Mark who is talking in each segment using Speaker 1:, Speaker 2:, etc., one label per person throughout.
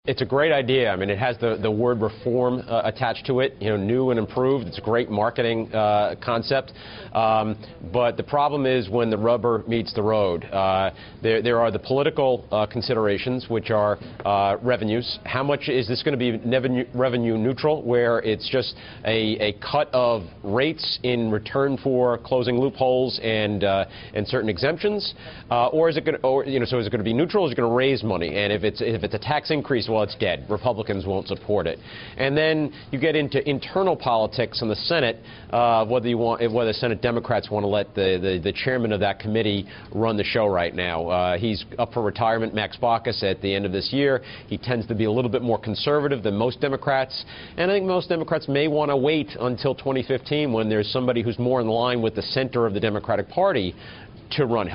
Speaker 1: It's a great idea. I mean, it has the word reform attached to it, new and improved. It's a great marketing concept. But the problem is when the rubber meets the road. There are the political considerations, which are revenues. How much is this going to be revenue neutral, where it's just a cut of rates in return for closing loopholes and certain exemptions, or is it going to, so is it going to be neutral? Or is it going to raise money? And if it's a tax increase, well, it's dead. Republicans won't support it. And then you get into internal politics in the Senate, whether Senate Democrats want to let the chairman of that committee run the show right now. He's up for retirement, Max Baucus, at the end of this year. He tends to be a little bit more conservative than most Democrats, and I think most Democrats may want to wait until 2015 when there's somebody who's more in line with the center of the Democratic Party to run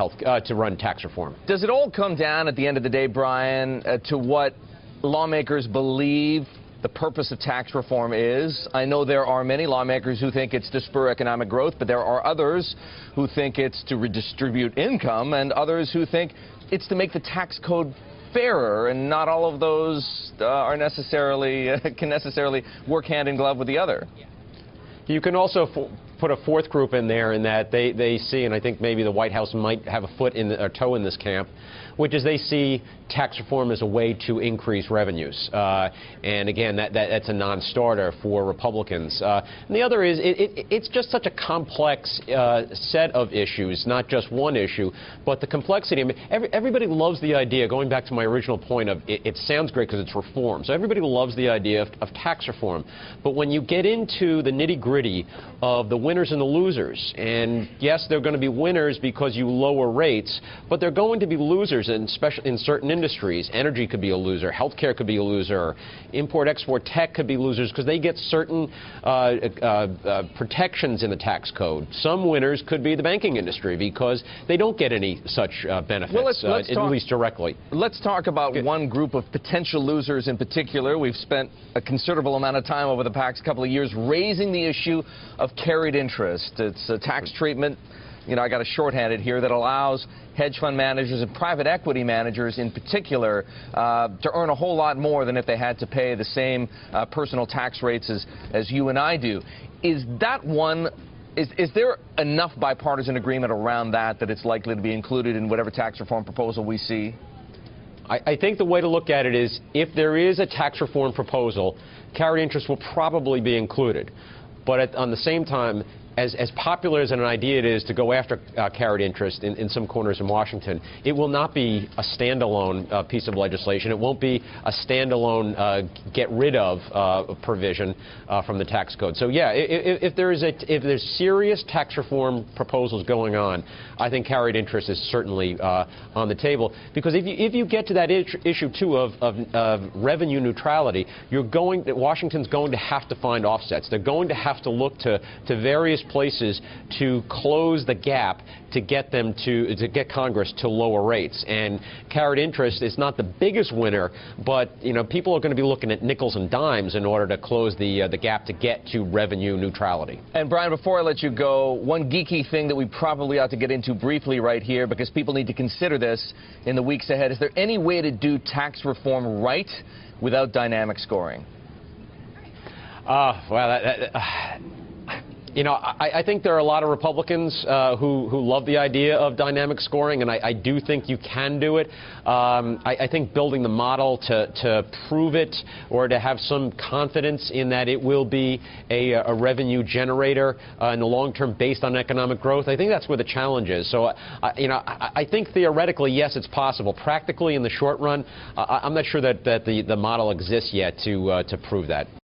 Speaker 1: tax reform.
Speaker 2: Does it all come down at the end of the day, Brian, to what lawmakers believe the purpose of tax reform is? I know there are many lawmakers who think it's to spur economic growth, but there are others who think it's to redistribute income, and others who think it's to make the tax code fairer, and not all of those can necessarily work hand in glove with the other.
Speaker 1: You can also put a fourth group in there in that they see, and I think maybe the White House might have a toe in this camp, which is they see tax reform as a way to increase revenues. And again, that's a non-starter for Republicans. And the other is it's just such a complex set of issues, not just one issue, but the complexity. I mean, everybody loves the idea, going back to my original point of it sounds great because it's reform. So everybody loves the idea of tax reform. But when you get into the nitty-gritty of the winners and the losers, and yes, they're going to be winners because you lower rates, but they're going to be losers in certain industries. Energy could be a loser, healthcare could be a loser, import-export tech could be losers because they get certain protections in the tax code. Some winners could be the banking industry because they don't get any such benefits, at least directly.
Speaker 2: Let's talk about one group of potential losers in particular. We've spent a considerable amount of time over the past couple of years raising the issue of carried interest. It's a tax treatment, I got a shorthanded here, that allows hedge fund managers and private equity managers in particular to earn a whole lot more than if they had to pay the same personal tax rates as you and I do. Is there enough bipartisan agreement around that it's likely to be included in whatever tax reform proposal we see?
Speaker 1: I think the way to look at it is if there is a tax reform proposal, carried interest will probably be included. But on the same time, as popular as an idea it is to go after carried interest in some corners in Washington, it will not be a standalone piece of legislation. It won't be a standalone get rid of provision from the tax code. So yeah, if there's serious tax reform proposals going on, I think carried interest is certainly on the table, because if you get to that issue too of revenue neutrality, Washington's going to have to find offsets. They're going to have to look to various places to close the gap to get them to get Congress to lower rates. And carried interest is not the biggest winner, but people are going to be looking at nickels and dimes in order to close the gap to get to revenue neutrality.
Speaker 2: And Brian, before I let you go, one geeky thing that we probably ought to get into briefly right here, because people need to consider this in the weeks ahead. Is there any way to do tax reform right without dynamic scoring?
Speaker 1: I think there are a lot of Republicans who love the idea of dynamic scoring, and I do think you can do it. I think building the model to prove it, or to have some confidence in that it will be a revenue generator in the long term based on economic growth, I think that's where the challenge is. So, I think theoretically, yes, it's possible. Practically, in the short run, I'm not sure that the model exists yet to prove that.